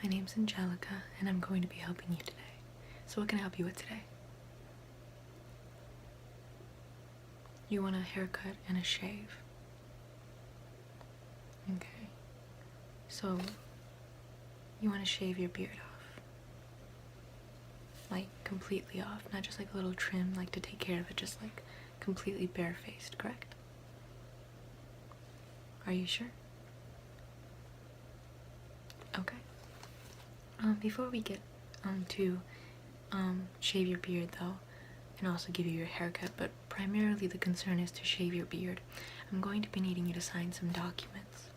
My name's Angelica, and I'm going to be helping you today. So what can I help you with today? You want a haircut and a shave. Okay. So, you want to shave your beard off. Like, completely off. Not just like a little trim, like to take care of it, just like completely barefaced, correct? Are you sure? Okay. Before we get to shave your beard though, and also give you your haircut, but primarily the concern is to shave your beard, I'm going to be needing you to sign some documents.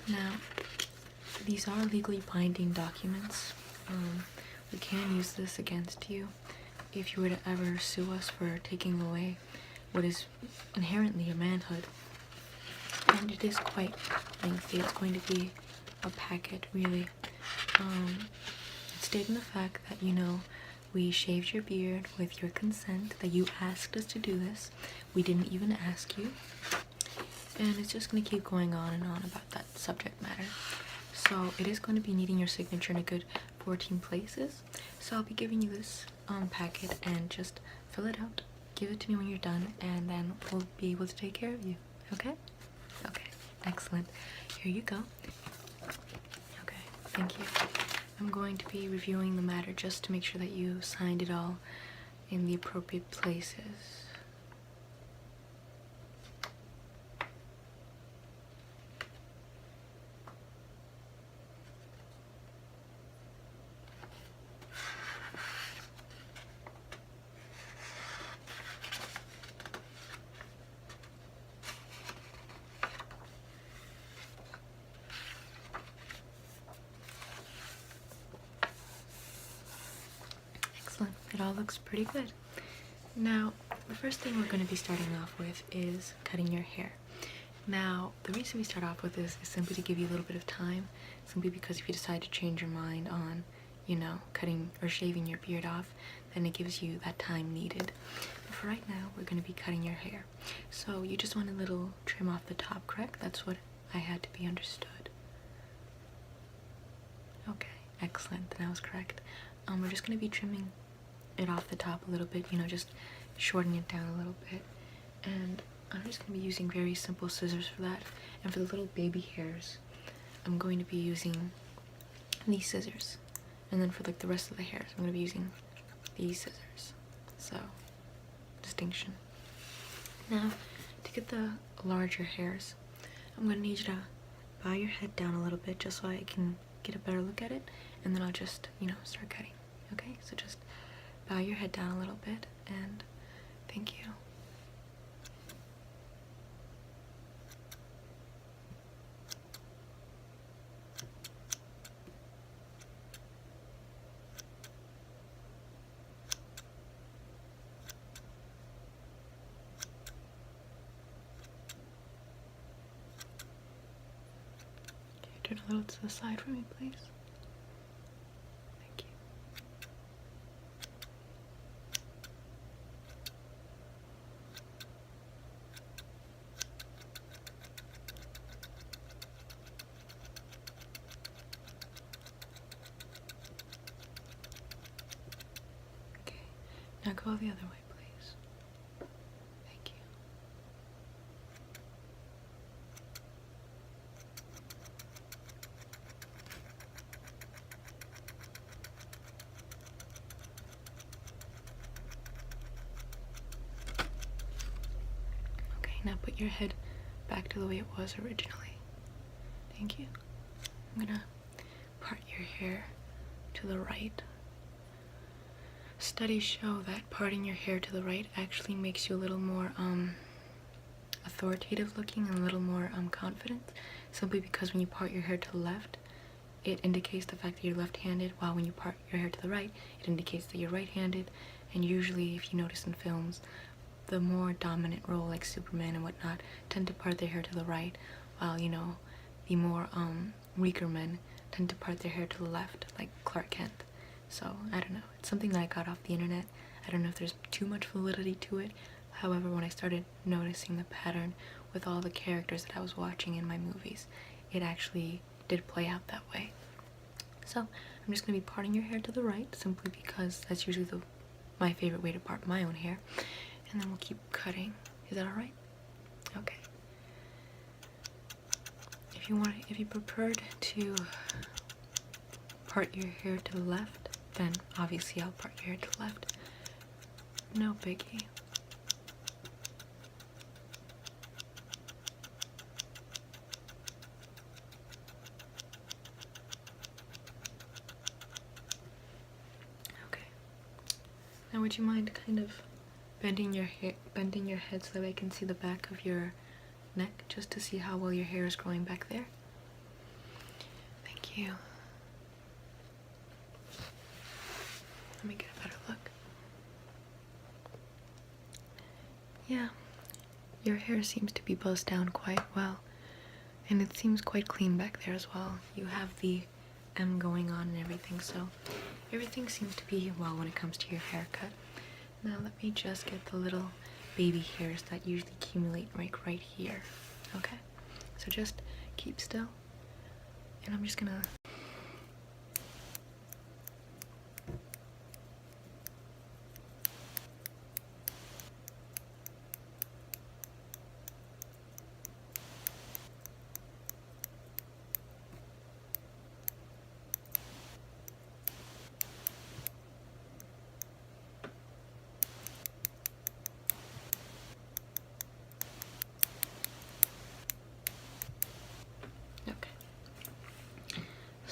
Now, these are legally binding documents. We can use this against you if you were to ever sue us for taking away what is inherently your manhood. And it is quite lengthy. It's going to be a packet, really. It's stating the fact that, we shaved your beard with your consent, that you asked us to do this. We didn't even ask you. And it's just going to keep going on and on about that subject matter. So it is going to be needing your signature in a good 14 places. So I'll be giving you this packet, and just fill it out. Give it to me when you're done, and then we'll be able to take care of you. Okay? Okay, excellent. Here you go. Okay, thank you. I'm going to be reviewing the matter just to make sure that you signed it all in the appropriate places. Excellent. It all looks pretty good. Now, the first thing we're going to be starting off with is cutting your hair. Now, the reason we start off with this is simply to give you a little bit of time, simply because if you decide to change your mind on, cutting or shaving your beard off, then it gives you that time needed. But for right now, we're going to be cutting your hair. So you just want a little trim off the top, correct? That's what I had to be understood. Okay, excellent. Then I was correct. We're just going to be trimming it off the top a little bit, just shortening it down a little bit. And I'm just going to be using very simple scissors for that. And for the little baby hairs, I'm going to be using these scissors. And then for like the rest of the hairs, I'm going to be using these scissors. So, distinction. Now, to get the larger hairs, I'm going to need you to bow your head down a little bit just so I can get a better look at it. And then I'll just, start cutting. Okay? So just bow your head down a little bit, and thank you. Can you turn a little to the side for me, please? Thank you. Okay, now go the other way, please. Thank you. Okay, now put your head back to the way it was originally. Thank you. I'm gonna part your hair to the right. Studies show that parting your hair to the right actually makes you a little more authoritative looking and a little more confident, simply because when you part your hair to the left, it indicates the fact that you're left-handed, while when you part your hair to the right, it indicates that you're right-handed. And usually, if you notice in films, the more dominant role, like Superman and whatnot, tend to part their hair to the right, while, the more weaker men tend to part their hair to the left, like Clark Kent. So, I don't know. It's something that I got off the internet. I don't know if there's too much validity to it. However, when I started noticing the pattern with all the characters that I was watching in my movies, it actually did play out that way. So I'm just going to be parting your hair to the right, simply because that's usually my favorite way to part my own hair. And then we'll keep cutting. Is that alright? Okay. If you preferred to part your hair to the left, then obviously I'll part your hair to the left. No biggie. Okay. Now would you mind kind of bending your head so that I can see the back of your neck, just to see how well your hair is growing back there? Thank you. Let me get a better look. Yeah, your hair seems to be buzzed down quite well, and it seems quite clean back there as well. You have the M going on and everything, so everything seems to be well when it comes to your haircut. Now let me just get the little baby hairs that usually accumulate right here. Okay, so just keep still, and I'm just gonna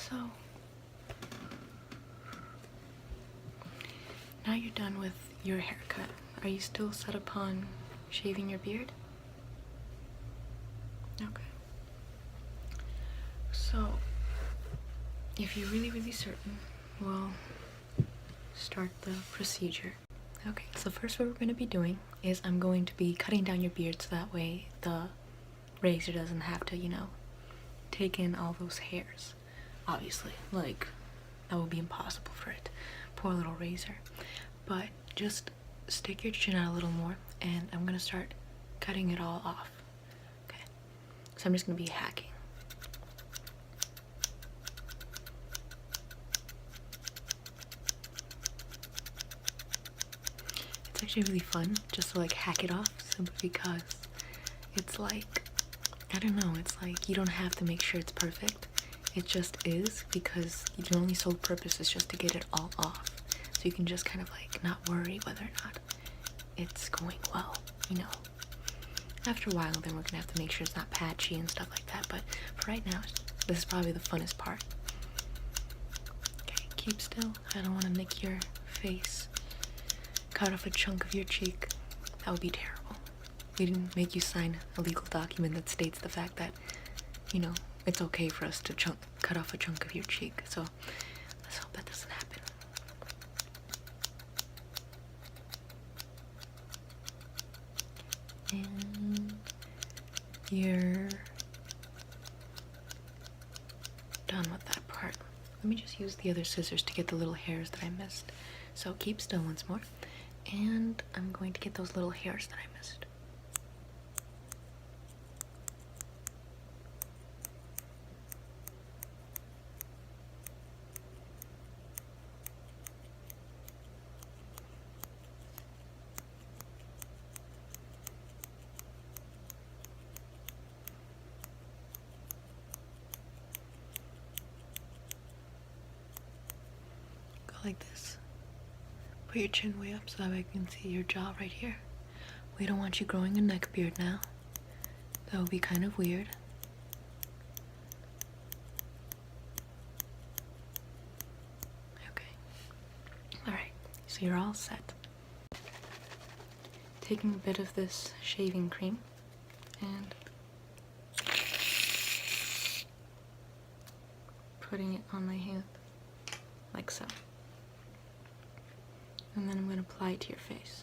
So, now you're done with your haircut. Are you still set upon shaving your beard? Okay. So, if you're really certain, we'll start the procedure. Okay, so first what we're going to be doing is I'm going to be cutting down your beard so that way the razor doesn't have to, take in all those hairs. Obviously, like, that would be impossible for it. Poor little razor. But just stick your chin out a little more, and I'm gonna start cutting it all off. Okay, so I'm just gonna be hacking. It's actually really fun just to like hack it off, simply because it's like, I don't know, it's like you don't have to make sure it's perfect. It just is, because your only sole purpose is just to get it all off. So you can just kind of like not worry whether or not it's going well, After a while, then we're gonna have to make sure it's not patchy and stuff like that. But for right now, this is probably the funnest part. Okay, keep still. I don't want to nick your face. Cut off a chunk of your cheek. That would be terrible. We didn't make you sign a legal document that states the fact that, it's okay for us to cut off a chunk of your cheek, so let's hope that doesn't happen. And you're done with that part. Let me just use the other scissors to get the little hairs that I missed. So keep still once more, and I'm going to get those little hairs that I missed. Like this. Put your chin way up so that I can see your jaw right here. We don't want you growing a neck beard now. That would be kind of weird. Okay. Alright, so you're all set. Taking a bit of this shaving cream and putting it on my hand, like so. And then I'm going to apply it to your face.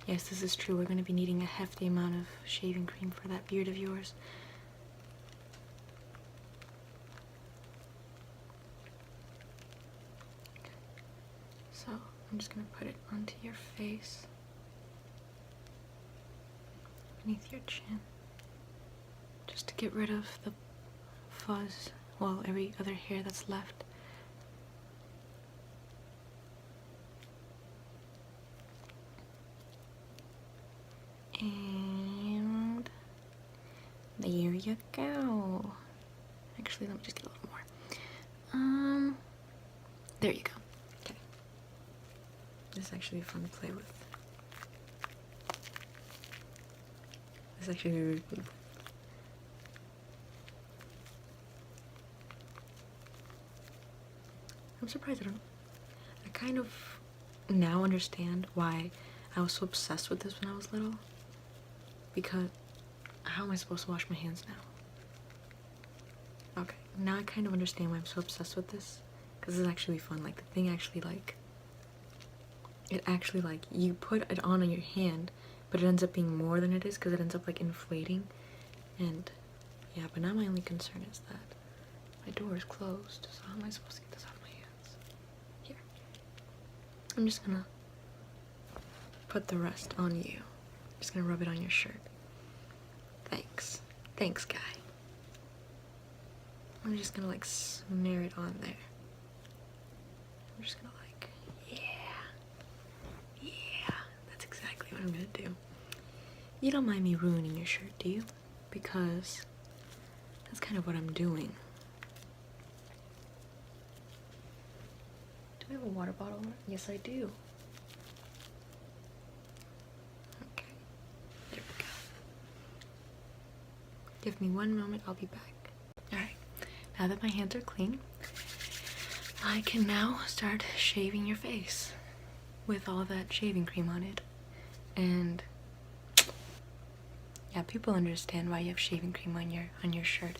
Yes, this is true. We're going to be needing a hefty amount of shaving cream for that beard of yours. So I'm just gonna put it onto your face, beneath your chin, just to get rid of the fuzz, well, every other hair that's left. And there you go. Actually, let me just get a little more. There you go. Okay. This is actually fun to play with. It's actually really cool. I'm surprised I kind of now understand why I was so obsessed with this when I was little. Because how am I supposed to wash my hands now? Okay, now I kind of understand why I'm so obsessed with this. Because it's actually fun. Like, the thing actually, like, it actually, like, you put it on your hand, but it ends up being more than it is because it ends up, like, inflating. And, yeah, but now my only concern is that my door is closed. So how am I supposed to get this off my hands? Here. I'm just gonna put the rest on you. I'm just gonna rub it on your shirt. Thanks. Thanks, guy. I'm just gonna, like, smear it on there. I'm just gonna, like, yeah, that's exactly what I'm gonna do. You don't mind me ruining your shirt, do you? Because that's kind of what I'm doing. Do I have a water bottle? Yes, I do. Okay, there we go. Give me 1 moment, I'll be back. Alright, now that my hands are clean, I can now start shaving your face with all that shaving cream on it. And yeah, people understand why you have shaving cream on your shirt.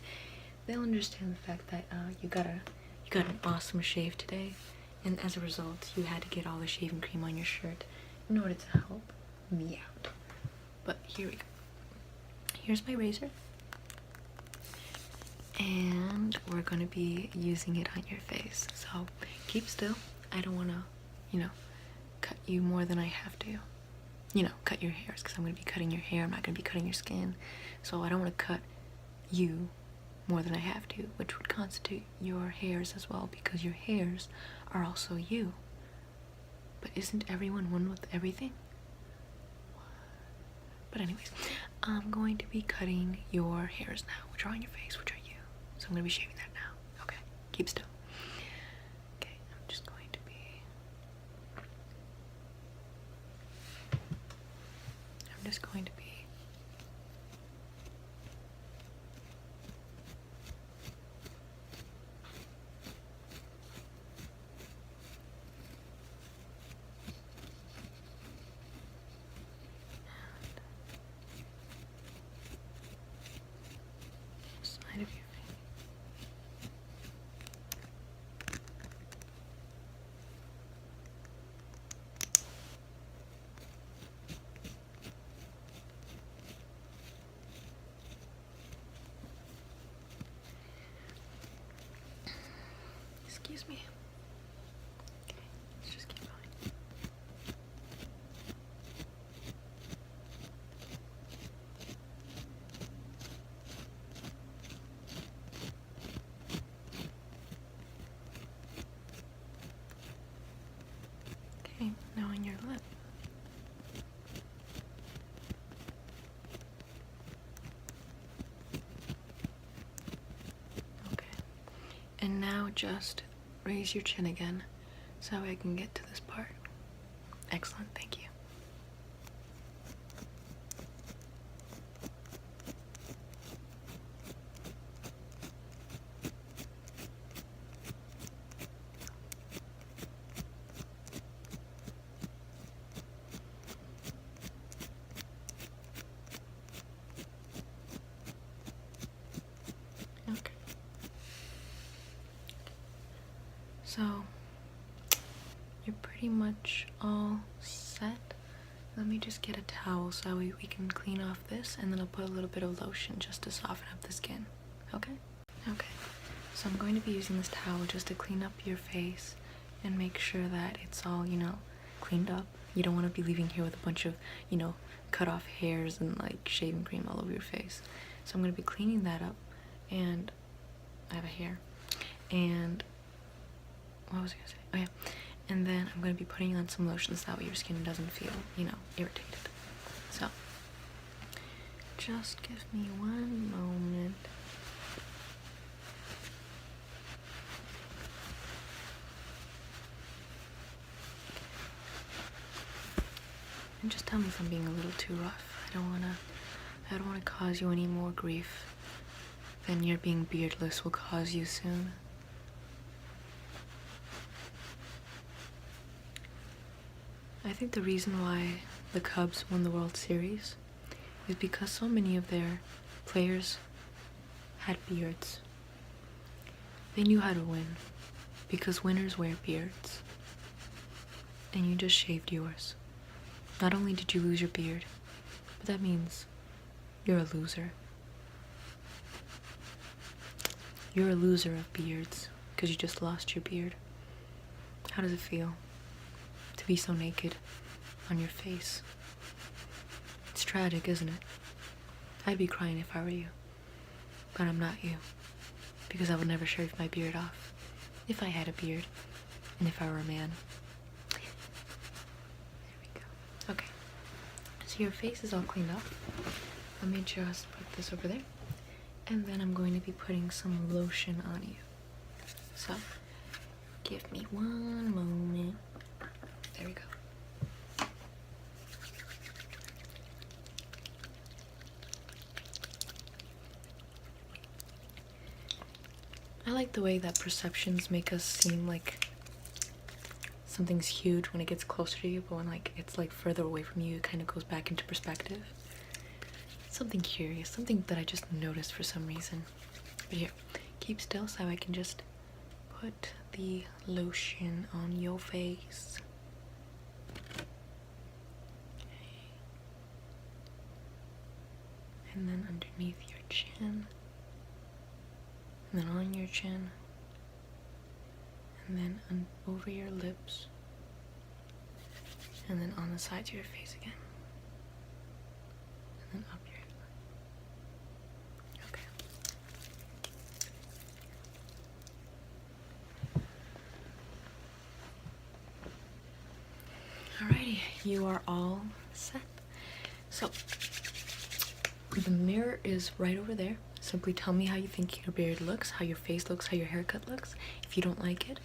They'll understand the fact that you got an awesome shave today, and as a result, you had to get all the shaving cream on your shirt in order to help me out. But here we go. Here's my razor. And we're gonna be using it on your face. So keep still. I don't wanna, you know, cut you more than I have to. You know, cut your hairs, because I'm gonna be cutting your hair. I'm not gonna be cutting your skin. So I don't wanna cut you more than I have to, which would constitute your hairs as well, because your hairs are also you. But isn't everyone one with everything? But anyways, I'm going to be cutting your hairs now, which are on your face, which are you. So I'm going to be shaving that now. Okay, keep still. Okay, I'm just going to be... Side of your face. Excuse me. Okay, let's just keep going. Okay, now on your lip. Okay, and now just raise your chin again so I can get to this part. Excellent, thank you. Okay. So, you're pretty much all set. Let me just get a towel so we can clean off this, and then I'll put a little bit of lotion just to soften up the skin. Okay? Okay. So I'm going to be using this towel just to clean up your face and make sure that it's all, you know, cleaned up. You don't want to be leaving here with a bunch of, you know, cut off hairs and like shaving cream all over your face. So I'm going to be cleaning that up, and I have a hair. And what was I going to say? Oh yeah. And then I'm going to be putting on some lotions, that way your skin doesn't feel, you know, irritated. So just give me one moment. And just tell me if I'm being a little too rough. I don't wanna cause you any more grief than your being beardless will cause you soon. I think the reason why the Cubs won the World Series is because so many of their players had beards. They knew how to win because winners wear beards. And you just shaved yours. Not only did you lose your beard, but that means you're a loser. You're a loser of beards because you just lost your beard. How does it feel to be so naked on your face? It's tragic, isn't it? I'd be crying if I were you. But I'm not you, because I would never shave my beard off if I had a beard and if I were a man. There we go. Okay, so your face is all cleaned up. Let me just put this over there, and then I'm going to be putting some lotion on you. So give me one moment. There we go. I like the way that perceptions make us seem like something's huge when it gets closer to you, but when like it's like further away from you, it kind of goes back into perspective. Something curious, something that I just noticed for some reason. But here, keep still so I can just put the lotion on your face. Okay. And then underneath your chin. And then on your chin, and then over your lips, and then on the sides of your face again, and then up your okay. Alrighty, you are all set. So the mirror is right over there. Simply tell me how you think your beard looks, how your face looks, how your haircut looks. If you don't like it,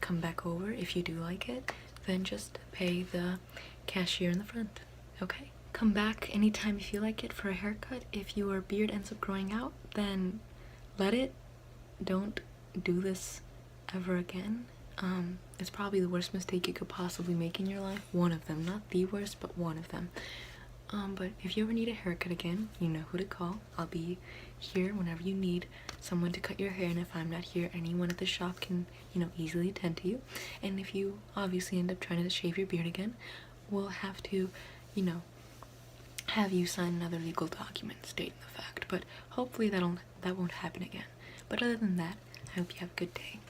come back over. If you do like it, then just pay the cashier in the front, okay? Come back anytime if you like it for a haircut. If your beard ends up growing out, then let it. Don't do this ever again. It's probably the worst mistake you could possibly make in your life. One of them, not the worst, but one of them. But if you ever need a haircut again, you know who to call. I'll be here whenever you need someone to cut your hair, and if I'm not here, anyone at the shop can, you know, easily attend to you. And if you obviously end up trying to shave your beard again, we'll have to, you know, have you sign another legal document stating the fact. But hopefully that won't happen again. But other than that, I hope you have a good day.